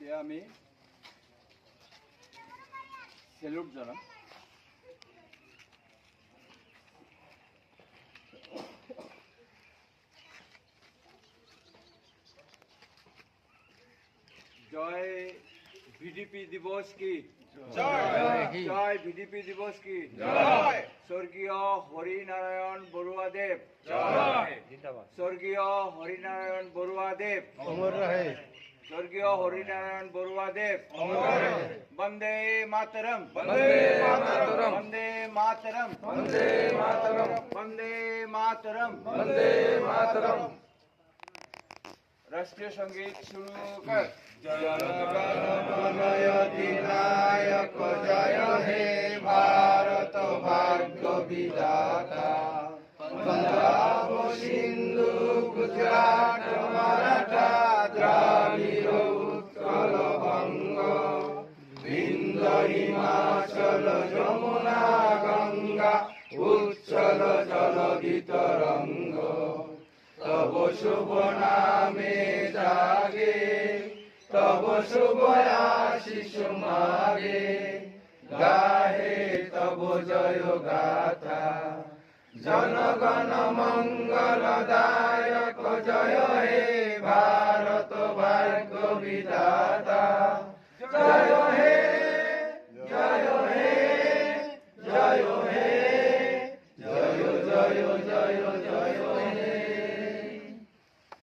আমি সেলুট জানাম। জয় ভিডিপি দিবস কি জয় ভিডিপি দিবস কি জয় স্বর্গীয় হরিনারায়ণ বড়ুয়াদেব জয় স্বর্গীয় হরিনারায়ণ বড়ুয়াদেব অমর রহে স্বর্গীয় হরিনারায়ণ বড়ুয়াদেব অমর রহে বন্দে মাতরম বন্দে মাতরম বন্দে মাতরম বন্দে মাতরম বন্দে মাতরম বন্দে মাতরম। রাষ্ট্রীয় সঙ্গীত শুরু কর। অধিনায়ক জয় হে ভারত ভাগ্য বিধাতা পঞ্জাব সিন্ধু গুজরাট মারাঠা দ্রাবিড় উৎকল বঙ্গ বিন্দ হিমাচল যমুনা গঙ্গা উচ্ছল জলধি তরঙ্গ তব শুভ নামে জাগে তব শুভ আশিস মাগে গাহে তব জয় গাথা জনগণ মঙ্গলদায়ক জয় হে